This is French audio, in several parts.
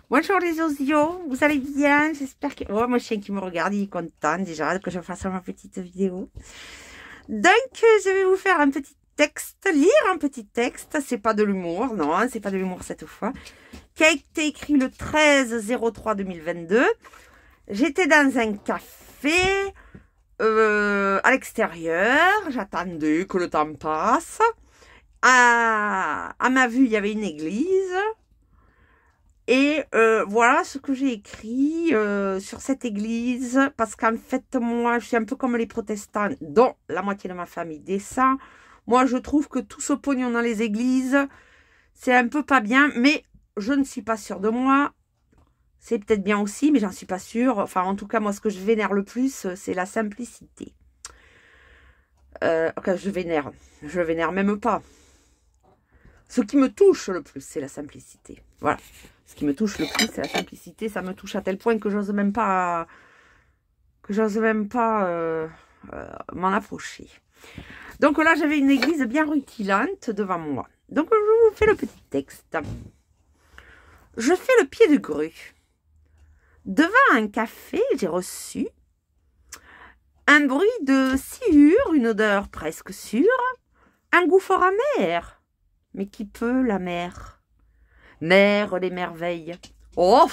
Bonjour les osios, vous allez bien? J'espère que... Oh, mon chien qui me regarde, il est content déjà que je fasse ma petite vidéo. Donc, je vais vous faire un petit texte, lire un petit texte. C'est pas de l'humour, non, c'est pas de l'humour cette fois. Qui a été écrit le 13/03/2022. J'étais dans un café à l'extérieur. J'attendais que le temps passe. À ma vue, il y avait une église. Et voilà ce que j'ai écrit sur cette église, parce qu'en fait, moi, je suis un peu comme les protestants, dont la moitié de ma famille descend. Moi, je trouve que tout ce pognon dans les églises, c'est un peu pas bien, mais je ne suis pas sûre de moi. C'est peut-être bien aussi, mais j'en suis pas sûre. Enfin, en tout cas, moi, ce que je vénère le plus, c'est la simplicité. Okay, je vénère même pas. Ce qui me touche le plus, c'est la simplicité. Voilà. Ce qui me touche le plus, c'est la simplicité. Ça me touche à tel point que j'ose même pas, m'en approcher. Donc là, j'avais une église bien rutilante devant moi. Donc je vous fais le petit texte. Je fais le pied de grue. Devant un café, j'ai reçu un bruit de sciure, une odeur presque sûre, un goût fort amer. Mais qui peut la mer? Mère des merveilles. Oh!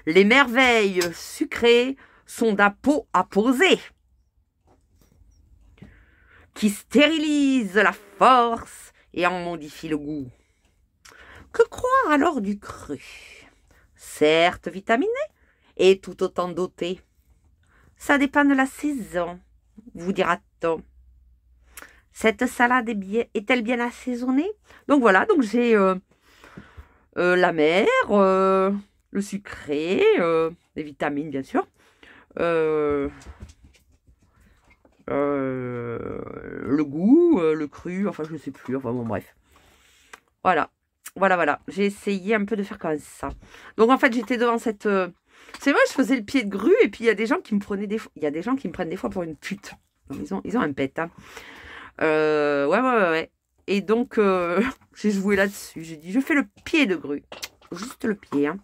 Les merveilles sucrées sont d'apôt à poser, qui stérilisent la force et en modifient le goût. Que croire alors du cru? Certes vitaminé et tout autant doté. Ça dépend de la saison, vous dira-t-on. Cette salade est-elle bien assaisonnée? Donc voilà, donc j'ai la mer, le sucré, les vitamines bien sûr, le goût, le cru, enfin je ne sais plus, enfin bon bref. Voilà, voilà. J'ai essayé un peu de faire comme ça. Donc en fait j'étais devant cette... C'est vrai, je faisais le pied de grue et puis il y a des gens qui me prenaient des fois... Il y a des gens qui me prennent des fois pour une pute. Donc, ils ont un pet, hein. Ouais. Et donc, j'ai joué là-dessus. J'ai dit, je fais le pied de grue. Juste le pied, hein.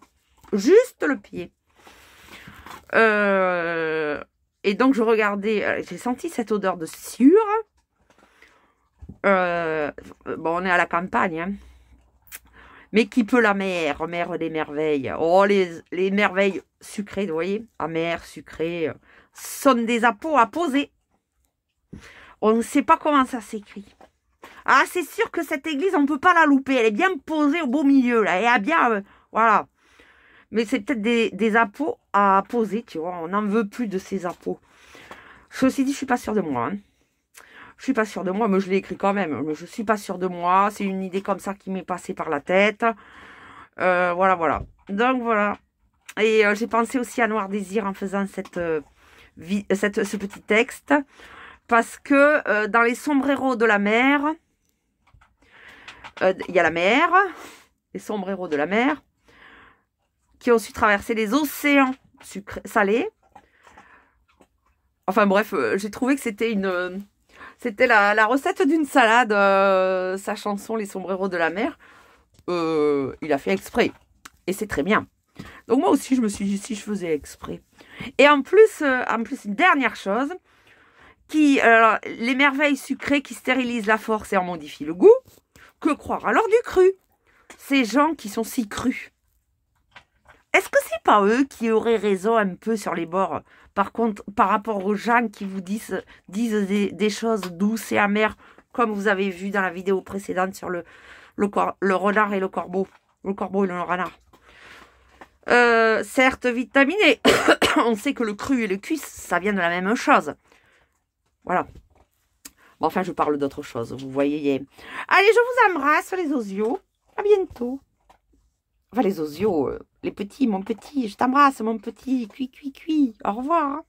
Juste le pied. Et donc, je regardais. J'ai senti cette odeur de sciure. Bon, on est à la campagne, hein. Mais qui peut la mer des merveilles? Oh, les merveilles sucrées, vous voyez? Amères, sucrées, sont des apôts à poser. On ne sait pas comment ça s'écrit. Ah, c'est sûr que cette église, on ne peut pas la louper. Elle est bien posée au beau milieu, là. Elle a bien... voilà. Mais c'est peut-être des apôts à poser, tu vois. On n'en veut plus de ces apôts. Ceci dit, je suis pas sûre de moi. Hein. Je suis pas sûre de moi, mais je l'ai écrit quand même. Mais je suis pas sûre de moi. C'est une idée comme ça qui m'est passée par la tête. Voilà. Donc, voilà. Et j'ai pensé aussi à Noir Désir en faisant ce petit texte. Parce que dans les sombreros de la mer... il y a la mer, les sombreros de la mer, qui ont su traverser les océans salés. Enfin bref, j'ai trouvé que c'était la recette d'une salade, sa chanson Les sombreros de la mer. Il a fait exprès. Et c'est très bien. Donc moi aussi, je me suis dit si je faisais exprès. Et en plus une dernière chose, les merveilles sucrées qui stérilisent la force et en modifient le goût. Que croire alors du cru? Ces gens qui sont si crus. Est-ce que c'est pas eux qui auraient raison un peu sur les bords? Par contre, par rapport aux gens qui vous disent des choses douces et amères, comme vous avez vu dans la vidéo précédente sur le renard et le corbeau. Le corbeau et le renard. Certes vitaminé. On sait que le cru et le cuit, ça vient de la même chose. Voilà. Bon, enfin, je parle d'autre chose, vous voyez. Allez, je vous embrasse, les osios. À bientôt. Enfin, les osios, les petits, mon petit. Je t'embrasse, mon petit. Cui. Au revoir.